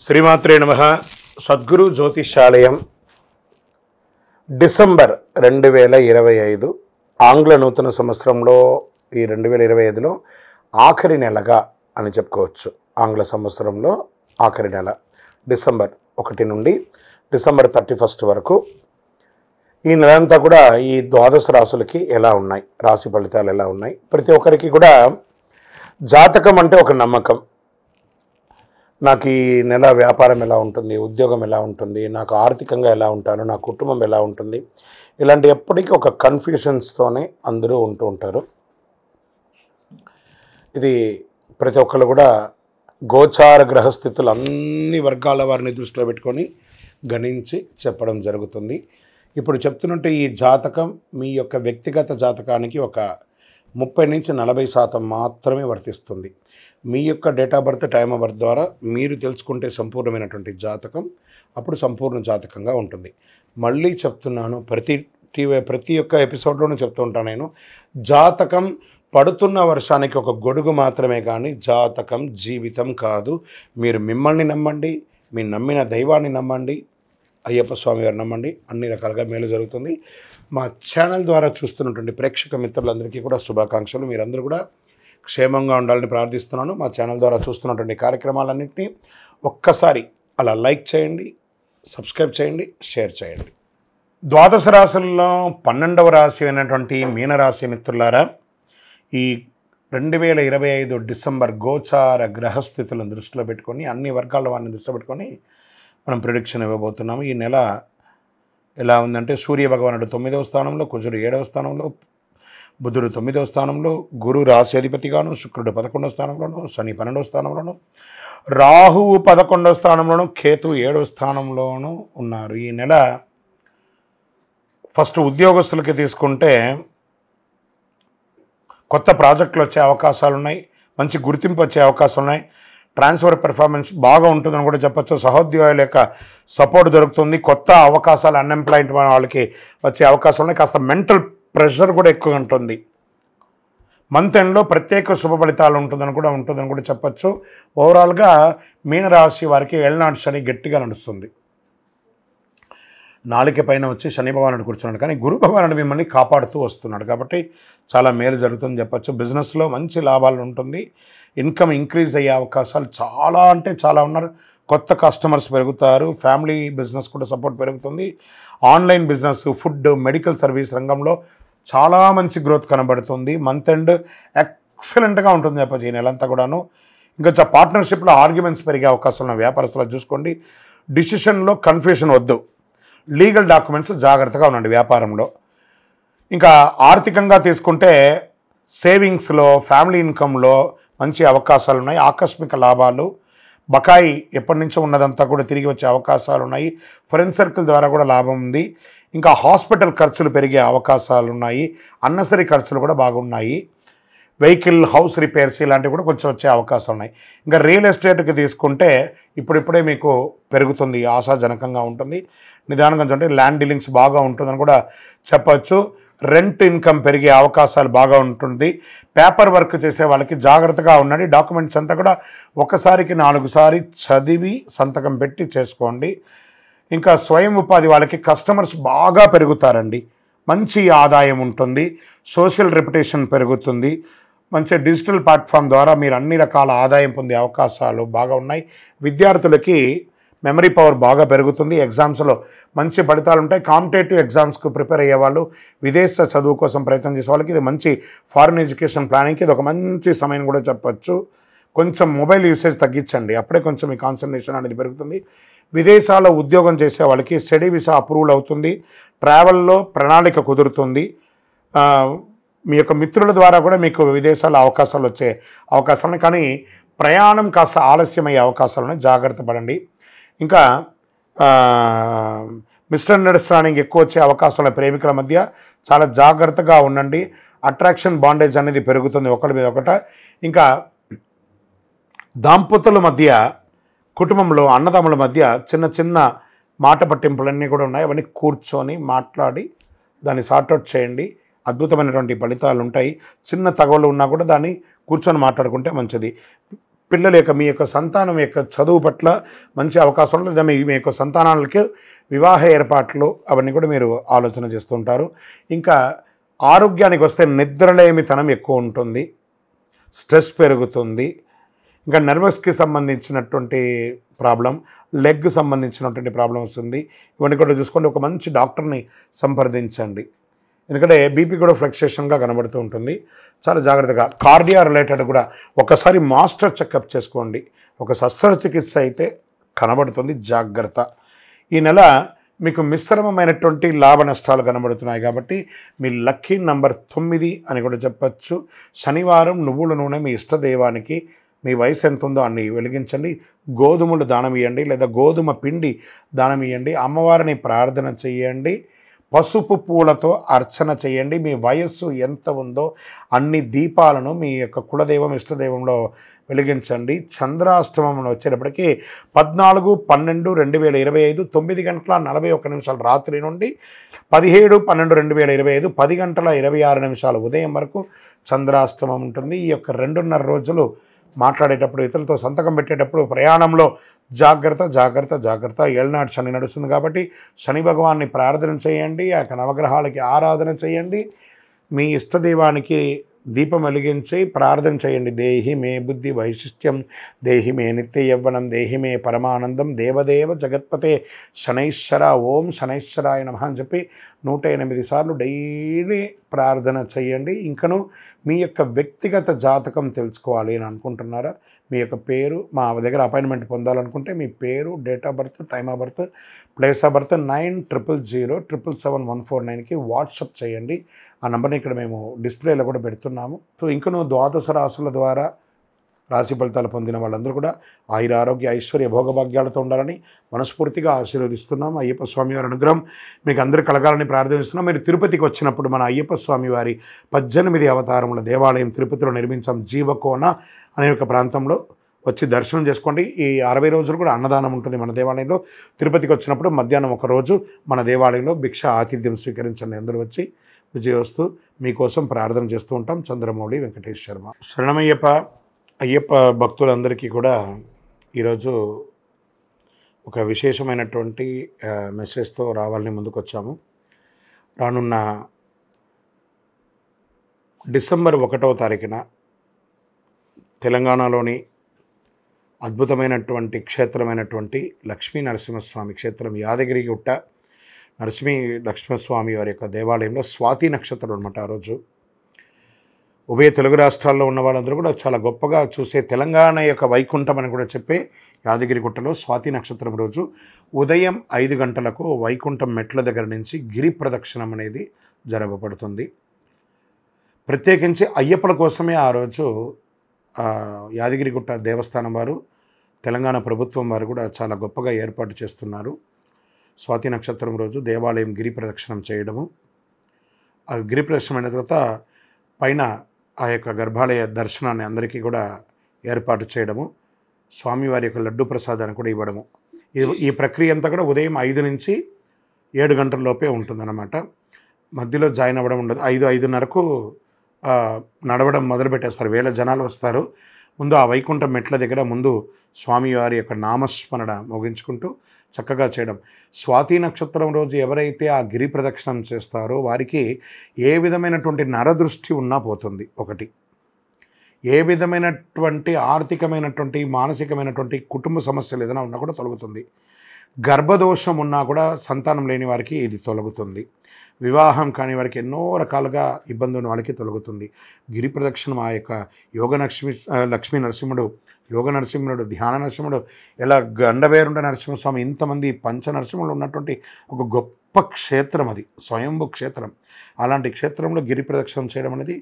శ్రీమాత్రే నమః. సద్గురు జ్యోతిషాలయం డిసెంబర్ 2025 ఆంగ్ల నూతన సంవత్సరంలో ఈ 2025లో ఆఖరి నెలగా అని చెప్పుకోవచ్చు. ఆంగ్ల సంవత్సరంలో ఆఖరి నెల డిసెంబర్ 1 నుండి డిసెంబర్ 31 వరకు ఈ నెలంతా కూడా ఈ ద్వాదశ రాశులకి ఎలా ఉన్నాయి, రాశి ఫలితాలు ఎలా ఉన్నాయి, ప్రతి ఒక్కరికి కూడా జాతకం అంటే ఒక నమ్మకం. నాకు ఈ నెల వ్యాపారం ఎలా ఉంటుంది, ఉద్యోగం ఎలా ఉంటుంది, నాకు ఆర్థికంగా ఎలా ఉంటాను, నా కుటుంబం ఎలా ఉంటుంది, ఇలాంటి ఎప్పటికీ ఒక కన్ఫ్యూషన్స్తోనే అందరూ ఉంటూ ఉంటారు. ఇది ప్రతి ఒక్కళ్ళు కూడా గోచార గ్రహస్థితులు అన్ని వర్గాల వారిని దృష్టిలో పెట్టుకొని గణించి చెప్పడం జరుగుతుంది. ఇప్పుడు చెప్తున్నట్టు ఈ జాతకం మీ యొక్క వ్యక్తిగత జాతకానికి ఒక 30 నుంచి 40% మాత్రమే వర్తిస్తుంది. మీ యొక్క date of birth, time of birth ద్వారా మీరు తెలుసుకుంటే సంపూర్ణమైనటువంటి జాతకం అప్పుడు సంపూర్ణ జాతకంగా ఉంటుంది. మళ్ళీ చెప్తున్నాను, ప్రతి ఒక్క ఎపిసోడ్లోనూ చెప్తూ ఉంటాను నేను, జాతకం పడుతున్న వర్షానికి ఒక గొడుగు మాత్రమే కానీ జాతకం జీవితం కాదు. మీరు మిమ్మల్ని నమ్మండి, మీ నమ్మిన దైవాన్ని నమ్మండి, అయ్యప్ప స్వామి గారు నమ్మండి, అన్ని రకాలుగా మేలు జరుగుతుంది. మా ఛానల్ ద్వారా చూస్తున్నటువంటి ప్రేక్షక మిత్రులందరికీ కూడా శుభాకాంక్షలు. మీరందరూ కూడా క్షేమంగా ఉండాలని ప్రార్థిస్తున్నాను. మా ఛానల్ ద్వారా చూస్తున్నటువంటి కార్యక్రమాలన్నింటినీ ఒక్కసారి అలా లైక్ చేయండి, సబ్స్క్రైబ్ చేయండి, షేర్ చేయండి. ద్వాదశ రాశుల్లో 12వ రాశి అయినటువంటి మీనరాశి మిత్రులారా, ఈ 2025 డిసెంబర్ గోచార గ్రహస్థితులను దృష్టిలో పెట్టుకొని అన్ని వర్గాల వారిని దృష్టిలో పెట్టుకొని మనం ప్రిడిక్షన్ ఇవ్వబోతున్నాము. ఈ నెల ఎలా ఉందంటే, సూర్య భగవానుడు 9వ స్థానంలో, కుజుడు 7వ స్థానంలో, బుధుడు 9వ స్థానంలో, గురు రాశి అధిపతిగాను, శుక్రుడు 11వ స్థానంలోను, శని 12వ స్థానంలోను, రాహువు 11వ స్థానంలోను, కేతు 7వ స్థానంలోను ఉన్నారు. ఈ నెల ఫస్ట్ ఉద్యోగస్తులకి తీసుకుంటే కొత్త ప్రాజెక్టులు వచ్చే అవకాశాలు ఉన్నాయి, మంచి గుర్తింపు వచ్చే అవకాశాలు ఉన్నాయి, ట్రాన్స్ఫర్ పెర్ఫార్మెన్స్ బాగా ఉంటుందని కూడా చెప్పచ్చు. సహోద్యోగుల యొక్క సపోర్ట్ దొరుకుతుంది, కొత్త అవకాశాలు అన్ఎంప్లాయిడ్ వాళ్ళకి వచ్చే అవకాశాలు ఉన్నాయి. కాస్త మెంటల్ ప్రెషర్ కూడా ఎక్కువ ఉంటుంది. మంత్ ఎండ్లో ప్రత్యేక శుభ ఫలితాలు ఉంటుందని కూడా చెప్పచ్చు. ఓవరాల్గా మీనరాశి వారికి ఏళ్ళనాడు శని గట్టిగా నడుస్తుంది. నాలుక పైన వచ్చి శని భగవానుడు కూర్చున్నాడు, కానీ గురు భగవానుడు మిమ్మల్ని కాపాడుతూ వస్తున్నాడు కాబట్టి చాలా మేలు జరుగుతుందని చెప్పచ్చు. బిజినెస్లో మంచి లాభాలు ఉంటుంది, ఇన్కమ్ ఇంక్రీజ్ అయ్యే అవకాశాలు చాలా ఉన్నారు. కొత్త కస్టమర్స్ పెరుగుతారు, ఫ్యామిలీ బిజినెస్ కూడా సపోర్ట్ పెరుగుతుంది. Online business, food, medical service రంగంలో చాలా మంచి గ్రోత్ కనబడుతుంది. మంత్ ఎండ్ ఎక్సలెంట్గా ఉంటుంది చెప్పచ్చు ఈ నెలంతా కూడాను. ఇంకా పార్ట్నర్షిప్లో ఆర్గ్యుమెంట్స్ పెరిగే అవకాశాలు ఉన్న వ్యాపారస్తులు చూసుకోండి. డిసిషన్లో కన్ఫ్యూషన్ వద్దు, లీగల్ డాక్యుమెంట్స్ జాగ్రత్తగా ఉండండి వ్యాపారంలో. ఇంకా ఆర్థికంగా తీసుకుంటే సేవింగ్స్లో, ఫ్యామిలీ ఇన్కంలో మంచి అవకాశాలు ఉన్నాయి. ఆకస్మిక లాభాలు, బకాయి ఎప్పటి నుంచో ఉన్నదంతా కూడా తిరిగి వచ్చే అవకాశాలు ఉన్నాయి. ఫ్రెండ్ సర్కిల్ ద్వారా కూడా లాభం ఉంది. ఇంకా హాస్పిటల్ ఖర్చులు పెరిగే అవకాశాలు ఉన్నాయి. అన్నసరి ఖర్చులు కూడా బాగున్నాయి. వెహికల్, హౌస్ రిపేర్స్ ఇలాంటివి కూడా కొంచెం వచ్చే అవకాశాలు ఉన్నాయి. ఇంకా రియల్ ఎస్టేట్కి తీసుకుంటే ఇప్పుడిప్పుడే మీకు పెరుగుతుంది, ఆశాజనకంగా ఉంటుంది. నిదానంగా చూడండి, ల్యాండ్ డీలింగ్స్ బాగా ఉంటుందని కూడా చెప్పచ్చు. రెంట్ ఇన్కమ్ పెరిగే అవకాశాలు బాగా ఉంటుంది. పేపర్ వర్క్ చేసే వాళ్ళకి జాగ్రత్తగా ఉండండి. డాక్యుమెంట్స్ అంతా కూడా ఒకసారికి 4 సారి చదివి సంతకం పెట్టి చేసుకోండి. ఇంకా స్వయం ఉపాధి వాళ్ళకి కస్టమర్స్ బాగా పెరుగుతారండి, మంచి ఆదాయం ఉంటుంది, సోషల్ రెప్యుటేషన్ పెరుగుతుంది. మంచి డిజిటల్ ప్లాట్ఫామ్ ద్వారా మీరు అన్ని రకాల ఆదాయం పొందే అవకాశాలు బాగా ఉన్నాయి. విద్యార్థులకి మెమరీ పవర్ బాగా పెరుగుతుంది, ఎగ్జామ్స్లో మంచి ఫలితాలు ఉంటాయి. కాంపిటేటివ్ ఎగ్జామ్స్కు ప్రిపేర్ అయ్యే వాళ్ళు, విదేశ చదువు కోసం ప్రయత్నం చేసే వాళ్ళకి ఇది మంచి ఫారిన్ ఎడ్యుకేషన్ ప్లానింగ్కి ఇది ఒక మంచి సమయం కూడా చెప్పచ్చు. కొంచెం మొబైల్ యూసేజ్ తగ్గించండి, అప్పుడే కొంచెం మీ కాన్సన్ట్రేషన్ అనేది పెరుగుతుంది. విదేశాల్లో ఉద్యోగం చేసే వాళ్ళకి స్టడీ వీసా అప్రూవల్ అవుతుంది. ట్రావెల్లో ప్రణాళిక కుదురుతుంది. మీ యొక్క మిత్రుల ద్వారా కూడా మీకు విదేశాల్లో అవకాశాలు వచ్చే అవకాశాలు, కానీ ప్రయాణం కాస్త ఆలస్యమయ్యే అవకాశాలు ఉన్నాయి, జాగ్రత్త పడండి. ఇంకా మిస్అండర్స్టాండింగ్ ఎక్కువ వచ్చే అవకాశాలు ప్రేమికుల మధ్య, చాలా జాగ్రత్తగా ఉండండి. అట్రాక్షన్, బాండేజ్ అనేది పెరుగుతుంది ఒకరి మీద ఒకట. ఇంకా దాంపతుల మధ్య, కుటుంబంలో అన్నదమ్ముల మధ్య చిన్న మాట పట్టింపులన్నీ కూడా ఉన్నాయి. అవన్నీ కూర్చొని మాట్లాడి దాన్ని సార్ట్అవుట్ చేయండి, అద్భుతమైనటువంటి ఫలితాలు ఉంటాయి. చిన్న తగవలు ఉన్నా కూడా దాన్ని కూర్చొని మాట్లాడుకుంటే మంచిది. పిల్లల యొక్క మీ యొక్క సంతానం యొక్క చదువు పట్ల మంచి అవకాశం లేదా మీ యొక్క సంతానాలకి వివాహ ఏర్పాట్లు అవన్నీ కూడా మీరు ఆలోచన చేస్తుంటారు. ఇంకా ఆరోగ్యానికి వస్తే నిద్రలేమితనం ఎక్కువ ఉంటుంది, స్ట్రెస్ పెరుగుతుంది. ఇంకా నర్వస్కి సంబంధించినటువంటి ప్రాబ్లం, లెగ్ సంబంధించినటువంటి ప్రాబ్లం వస్తుంది. ఇవన్నీ కూడా చూసుకోండి. ఒక మంచి డాక్టర్ని సంప్రదించండి. ఎందుకంటే బీపీ కూడా ఫ్లక్చుయేషన్గా కనబడుతూ ఉంటుంది. చాలా జాగ్రత్తగా కార్డియా రిలేటెడ్ కూడా ఒకసారి మాస్టర్ చెకప్ చేసుకోండి. ఒక శస్త్రచికిత్స అయితే కనబడుతుంది, జాగ్రత్త. ఈ నెల మీకు మిశ్రమమైనటువంటి లాభ నష్టాలు కనబడుతున్నాయి కాబట్టి మీ లక్కీ నంబర్ 9 అని కూడా చెప్పచ్చు. శనివారం నువ్వుల నూనె మీ ఇష్టదైవానికి మీ వయసు ఎంత ఉందో అన్ని వెలిగించండి. గోధుమలు దానం ఇవ్వండి లేదా గోధుమ పిండి దానం ఇవ్వండి. అమ్మవారిని ప్రార్థన చేయండి. పసుపు పూలతో అర్చన చేయండి. మీ వయస్సు ఎంత ఉందో అన్ని దీపాలను మీ యొక్క కులదైవం ఇష్టదైవంలో వెలిగించండి. చంద్రాష్టమం వచ్చేటప్పటికి 14/12/2025 9:41 రాత్రి నుండి 17/12/2025 10:26 ఉదయం వరకు చంద్రాష్టమం ఉంటుంది. ఈ యొక్క 2.5 రోజులు మాట్లాడేటప్పుడు, ఇతరులతో సంతకం పెట్టేటప్పుడు, ప్రయాణంలో జాగ్రత్త జాగ్రత్త జాగ్రత్త. ఏళ్ళనాడు శని నడుస్తుంది కాబట్టి శని భగవాన్ని ప్రార్థన చేయండి. ఆ యొక్క నవగ్రహాలకి ఆరాధన చేయండి. మీ ఇష్టదైవానికి దీపం వెలిగించి ప్రార్థన చేయండి. దేహి మే బుద్ధి వైశిష్ట్యం, దేహి మే నిత్య యవ్వనం, దేహి మే పరమానందం, దేవదేవ జగత్పతే శనైశ్వర, ఓం శనైశ్వరాయ నమః అని చెప్పి 108 సార్లు డైలీ ప్రార్థన చేయండి. ఇంకను మీ యొక్క వ్యక్తిగత జాతకం తెలుసుకోవాలి అని అనుకుంటున్నారా? మీ యొక్క పేరు, మా దగ్గర అపాయింట్మెంట్ పొందాలనుకుంటే మీ పేరు, date of birth, time of birth, place of birth 9000077749కి వాట్సప్ చేయండి. ఆ నెంబర్ని ఇక్కడ మేము డిస్ప్లేలో కూడా పెడుతున్నాము. సో ఇంకను ద్వాదశ రాశుల ద్వారా రాశి ఫలితాలు పొందిన వాళ్ళందరూ కూడా ఆయుర ఆరోగ్య ఐశ్వర్య భోగభాగ్యాలతో ఉండాలని మనస్ఫూర్తిగా ఆశీర్వదిస్తున్నాం. అయ్యప్ప స్వామి వారి అనుగ్రహం మీకు అందరూ కలగాలని ప్రార్థిస్తున్నాం. మీరు తిరుపతికి వచ్చినప్పుడు మన అయ్యప్ప స్వామి వారి 18 అవతారముల దేవాలయం తిరుపతిలో నిర్మించాం. జీవకోన అనే ఒక ప్రాంతంలో వచ్చి దర్శనం చేసుకోండి. ఈ 60 రోజులు కూడా అన్నదానం ఉంటుంది మన దేవాలయంలో. తిరుపతికి వచ్చినప్పుడు మధ్యాహ్నం ఒక రోజు మన దేవాలయంలో భిక్ష ఆతిథ్యం స్వీకరించండి. అందరూ వచ్చి విజయవస్తు మీకోసం ప్రార్థన చేస్తూ ఉంటాం. చంద్రమౌళి వెంకటేష్ శర్మ. శరణమయ్యప్ప. అయ్యప్ప భక్తులందరికీ కూడా ఈరోజు ఒక విశేషమైనటువంటి మెసేజ్తో రావాలని ముందుకు వచ్చాము. రానున్న డిసెంబర్ 1వ తారీఖున తెలంగాణలోని అద్భుతమైనటువంటి క్షేత్రమైనటువంటి లక్ష్మీ నరసింహస్వామి క్షేత్రం యాదగిరిగుట్ట నరసింహస్వామి వారి యొక్క దేవాలయంలో స్వాతి నక్షత్రం అనమాట. ఆ రోజు ఉభయ తెలుగు రాష్ట్రాల్లో ఉన్న వాళ్ళందరూ కూడా చాలా గొప్పగా చూసే తెలంగాణ యొక్క వైకుంఠం అని కూడా చెప్పే యాదగిరిగుట్టలో స్వాతి నక్షత్రం రోజు ఉదయం 5 గంటలకు వైకుంఠం మెట్ల దగ్గర నుంచి గిరి ప్రదక్షిణం అనేది జరగబడుతుంది. ప్రత్యేకించి అయ్యప్పల కోసమే ఆ రోజు యాదగిరిగుట్ట దేవస్థానం వారు, తెలంగాణ ప్రభుత్వం వారు కూడా చాలా గొప్పగా ఏర్పాటు చేస్తున్నారు. స్వాతి నక్షత్రం రోజు దేవాలయం గిరి ప్రదక్షిణం చేయడము, ఆ గిరి ప్రదక్షిణం అయిన తర్వాత పైన ఆ యొక్క గర్భాలయ దర్శనాన్ని అందరికీ కూడా ఏర్పాటు చేయడము, స్వామివారి యొక్క లడ్డు ప్రసాదాన్ని కూడా ఇవ్వడము. ఈ ప్రక్రియ అంతా కూడా ఉదయం 5 నుంచి 7 గంటల లోపే ఉంటుందన్నమాట. మధ్యలో జాయిన్ అవ్వడం ఉండదు. 5-5:30కు నడవడం మొదలుపెట్టేస్తారు. వేల జనాలు వస్తారు. ముందు ఆ వైకుంఠం మెట్ల దగ్గర ముందు స్వామివారి యొక్క నామస్మరణ మోగించుకుంటూ చక్కగా చేయడం. స్వాతి నక్షత్రం రోజు ఎవరైతే ఆ గిరి ప్రదక్షిణం చేస్తారో వారికి ఏ విధమైనటువంటి నరదృష్టి ఉన్నా పోతుంది. ఒకటి, ఏ విధమైనటువంటి ఆర్థికమైనటువంటి మానసికమైనటువంటి కుటుంబ సమస్యలు ఏదైనా ఉన్నా కూడా తొలగుతుంది. గర్భదోషం ఉన్నా కూడా సంతానం లేని వారికి ఇది తొలగుతుంది. వివాహం కాని వారికి ఎన్నో రకాలుగా ఇబ్బంది ఉన్న వాళ్ళకి తొలగుతుంది. గిరి ప్రదక్షిణం ఆ యొక్క లక్ష్మీ నరసింహుడు, యోగ నరసింహుడు, ధ్యాన నరసింహుడు, ఇలా గండవేరుండ నరసింహస్వామి, ఇంతమంది పంచ నరసింహులు ఉన్నటువంటి ఒక గొప్ప క్షేత్రం అది, స్వయంభూ క్షేత్రం. అలాంటి క్షేత్రంలో గిరి ప్రదక్షిణం చేయడం అనేది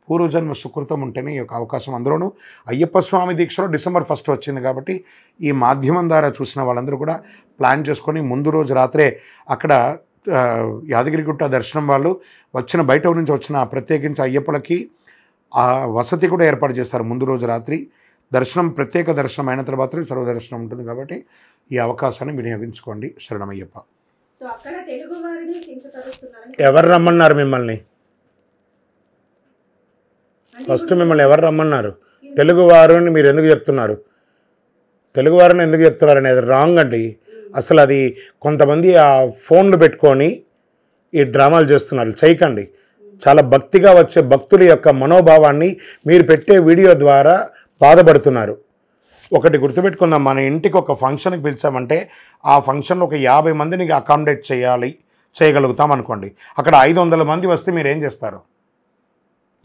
పూర్వజన్మ సుకృతం ఉంటేనే ఈ యొక్క అవకాశం. అందులోనూ అయ్యప్ప స్వామి దీక్షలో December 1 వచ్చింది కాబట్టి ఈ మాధ్యమం ద్వారా చూసిన వాళ్ళందరూ కూడా ప్లాన్ చేసుకొని ముందు రోజు రాత్రే అక్కడ యాదగిరిగుట్ట దర్శనం వాళ్ళు బయట నుంచి వచ్చిన ప్రత్యేకించి అయ్యప్పలకి ఆ వసతి కూడా ఏర్పాటు చేస్తారు. ముందు రోజు రాత్రి దర్శనం, ప్రత్యేక దర్శనం అయిన తర్వాత సర్వదర్శనం ఉంటుంది కాబట్టి ఈ అవకాశాన్ని వినియోగించుకోండి. శరణమయ్యప్ప. ఎవరు రమ్మన్నారు మిమ్మల్ని? ఫస్ట్ మిమ్మల్ని ఎవరు రమ్మన్నారు? తెలుగువారుని మీరు ఎందుకు చెప్తున్నారు? తెలుగువారిని ఎందుకు చెప్తున్నారు అనేది రాంగ్ అండి. అసలు అది కొంతమంది ఆ ఫోన్లు పెట్టుకొని ఈ డ్రామాలు చేస్తున్నారు. చేయకండి. చాలా భక్తిగా వచ్చే భక్తుల యొక్క మనోభావాన్ని మీరు పెట్టే వీడియో ద్వారా బాధపడుతున్నారు. ఒకటి గుర్తుపెట్టుకుందాం, మన ఇంటికి ఒక ఫంక్షన్కి పిలిచామంటే ఆ ఫంక్షన్లో ఒక 50 మందిని అకామిడేట్ చేయగలుగుతాం అనుకోండి. అక్కడ 500 మంది వస్తే మీరు ఏం చేస్తారు?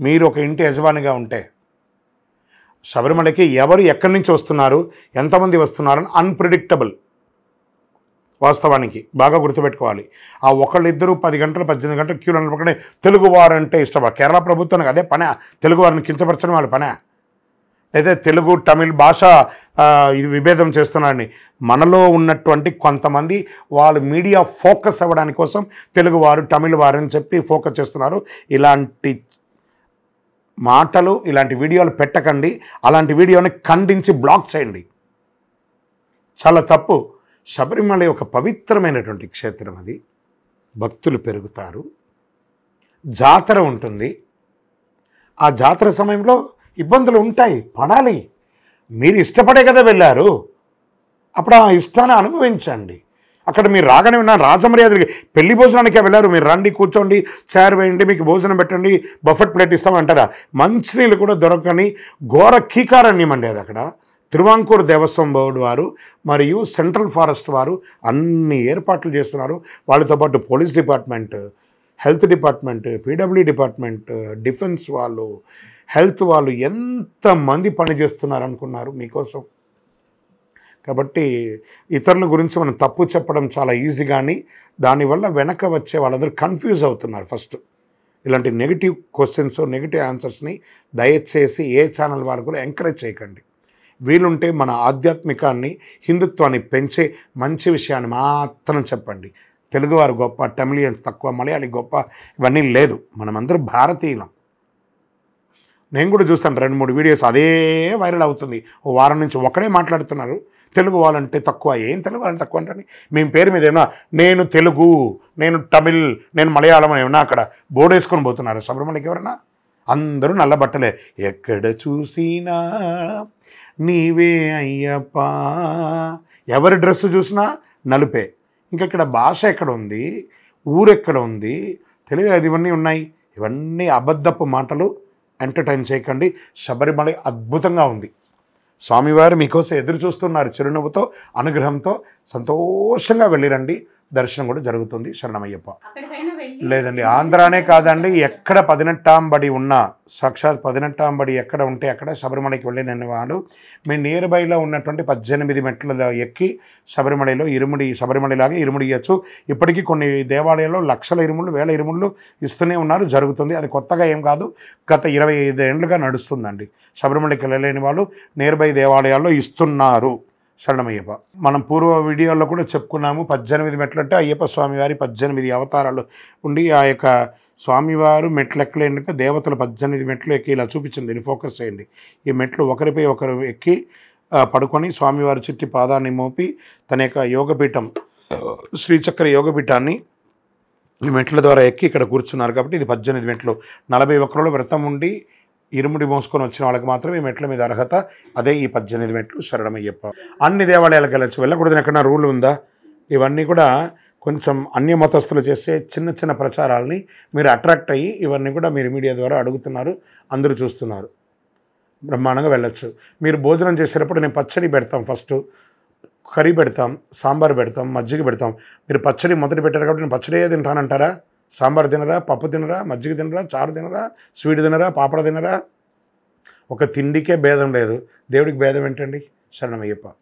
మీరు ఒక ఇంటి యజమానిగా ఉంటే శబరిమలకి ఎవరు ఎక్కడి నుంచి వస్తున్నారు, ఎంతమంది వస్తున్నారని అన్ప్రిడిక్టబుల్. వాస్తవానికి బాగా గుర్తుపెట్టుకోవాలి. ఆ ఒకళ్ళిద్దరూ 10 గంటలు 18 గంటలు క్యూలో నిలబడి తెలుగువారు అంటే ఇష్టపడ కేరళ ప్రభుత్వానికి అదే పనే, తెలుగువారిని కించపరచడం వాళ్ళ పనే. అయితే తెలుగు తమిళ్ భాష ఇది విభేదం చేస్తున్నారని మనలో ఉన్నటువంటి కొంతమంది వాళ్ళు మీడియా ఫోకస్ అవ్వడానికి కోసం తెలుగువారు తమిళ వారు అని చెప్పి ఫోకస్ చేస్తున్నారు. ఇలాంటి మాటలు ఇలాంటి వీడియోలు పెట్టకండి. అలాంటి వీడియోని ఖండించి బ్లాక్ చేయండి. చాలా తప్పు. శబరిమల ఒక పవిత్రమైనటువంటి క్షేత్రం. అది భక్తులు పెరుగుతారు, జాతర ఉంటుంది. ఆ జాతర సమయంలో ఇబ్బందులు ఉంటాయి, పడాలి. మీరు ఇష్టపడే కదా వెళ్ళారు, అప్పుడు ఆ ఇష్టాన్ని అనుభవించండి. అక్కడ మీరు రాగానే విన్నా రాజమర్యాదకి పెళ్లి భోజనానికే వెళ్ళారు, మీరు రండి కూర్చోండి చైర్ వేయండి మీకు భోజనం పెట్టండి బఫెట్ ప్లేట్ ఇస్తామంటారా? మంచినీళ్ళు కూడా దొరకని ఘోర కీకారణ్యం అండి అది. అక్కడ తిరువాంకూరు దేవస్వం బోర్డు వారు మరియు సెంట్రల్ ఫారెస్ట్ వారు అన్ని ఏర్పాట్లు చేస్తున్నారు. వాళ్ళతో పాటు police department, health department, PW department, defence వాళ్ళు, హెల్త్ వాళ్ళు ఎంతమంది పనిచేస్తున్నారు అనుకున్నారు మీకోసం. కాబట్టి ఇతరుల గురించి మనం తప్పు చెప్పడం చాలా ఈజీ, కానీ దానివల్ల వెనక వచ్చే వాళ్ళందరూ కన్ఫ్యూజ్ అవుతున్నారు. ఫస్ట్ ఇలాంటి నెగిటివ్ క్వశ్చన్స్, నెగిటివ్ ఆన్సర్స్ని దయచేసి ఏ ఛానల్ వారు కూడా ఎంకరేజ్ చేయకండి. వీలుంటే మన ఆధ్యాత్మికాన్ని, హిందుత్వాన్ని పెంచే మంచి విషయాన్ని మాత్రం చెప్పండి. తెలుగువారు గొప్ప, తమిళియన్స్ తక్కువ, మలయాళీ గొప్ప, ఇవన్నీ లేదు. మనమందరం భారతీయులం. నేను కూడా చూస్తాను 2-3 వీడియోస్ అదే వైరల్ అవుతుంది. ఓ వారం నుంచి ఒకడే మాట్లాడుతున్నారు తెలుగు వాళ్ళంటే తక్కువ. ఏం తెలుగు వాళ్ళని తక్కువ అంటే మేము పేరు మీద ఏమన్నా నేను తెలుగు, నేను తమిళ్, నేను మలయాళం ఏమన్నా అక్కడ బోర్డు వేసుకొని పోతున్నారు శబరిమలకి ఎవరన్నా? అందరూ నల్ల బట్టలే. ఎక్కడ చూసినా నీవే అయ్యప్ప, ఎవరి డ్రెస్సు చూసినా నలుపే. ఇంకా ఇక్కడ భాష ఎక్కడ ఉంది, ఊరెక్కడ ఉంది, తెలుగు అది ఇవన్నీ ఉన్నాయి. ఇవన్నీ అబద్ధపు మాటలు. ఎంటర్టైన్ చేయకండి. శబరిమల అద్భుతంగా ఉంది. స్వామివారు మీకోసం ఎదురు చూస్తున్నారు చిరునవ్వుతో, అనుగ్రహంతో. సంతోషంగా వెళ్ళిరండి. దర్శనం కూడా జరుగుతుంది. శరణమయ్యప్ప. లేదండి, ఆంధ్రానే కాదండి, ఎక్కడ 18వ బడి ఉన్నా, సాక్షాత్ 18వ బడి ఎక్కడ ఉంటే అక్కడ శబరిమలకి వెళ్ళిన వాడు మీ నియర్ బైలో ఉన్నటువంటి 18 మెట్లలో ఎక్కి శబరిమలలో శబరిమలలాగా ఇరుముడి ఇవ్వచ్చు. ఇప్పటికీ కొన్ని దేవాలయాల్లో లక్షల ఇరుముళ్ళు, వేల ఇరుముళ్ళు ఇస్తూనే ఉన్నారు. జరుగుతుంది. అది కొత్తగా ఏం కాదు, గత 25 ఏళ్ళుగా నడుస్తుందండి. శబరిమలకి వెళ్ళలేని వాళ్ళు నియర్ బై దేవాలయాల్లో ఇస్తున్నారు. శరణమయ్యప్ప. మనం పూర్వ వీడియోలో కూడా చెప్పుకున్నాము. 18 మెట్లు అంటే అయ్యప్ప స్వామివారి 18 అవతారాలు ఉండి ఆ యొక్క స్వామివారు మెట్లు ఎక్కలేక దేవతలు 18 మెట్లు ఎక్కి ఇలా చూపించింది. దీన్ని ఫోకస్ చేయండి. ఈ మెట్లు ఒకరిపై ఒకరు ఎక్కి పడుకొని స్వామివారి చుట్టి పాదాన్ని మోపి తన యొక్క యోగపీఠం శ్రీచక్ర యోగపీఠాన్ని ఈ మెట్ల ద్వారా ఎక్కి ఇక్కడ కూర్చున్నారు. కాబట్టి ఇది 18 మెట్లు. 41 వ్రతం ఉండి ఇరుముడి మోసుకొని వచ్చిన వాళ్ళకి మాత్రం ఈ మెట్ల మీద అర్హత. అదే ఈ 18 మెట్లు. శరణమయ్యప్ప. అన్ని దేవాలయాలకు వెళ్ళచ్చు, వెళ్ళకూడదని ఎక్కడన్నా రూల్ ఉందా? ఇవన్నీ కూడా కొంచెం అన్య మతస్థులు చేసే చిన్న చిన్న ప్రచారాలని మీరు అట్రాక్ట్ అయ్యి ఇవన్నీ కూడా మీరు మీడియా ద్వారా అడుగుతున్నారు, అందరూ చూస్తున్నారు. బ్రహ్మాండంగా వెళ్ళొచ్చు. మీరు భోజనం చేసేటప్పుడు నేను పచ్చడి పెడతాం, ఫస్ట్ కర్రీ పెడతాం, సాంబార్ పెడతాం, మజ్జిగ పెడతాం. మీరు పచ్చడి మొదటి పెట్టారు కాబట్టి నేను పచ్చడి తింటానంటారా? సాంబార్ తినరా, పప్పు తినరా, మజ్జిగ తినరా, చారు తినరా, స్వీట్ తినరా, పాపడ తినరా? ఒక తిండికే భేదం లేదు, దేవుడికి భేదం ఏంటండి? శరణమయ్యప్ప.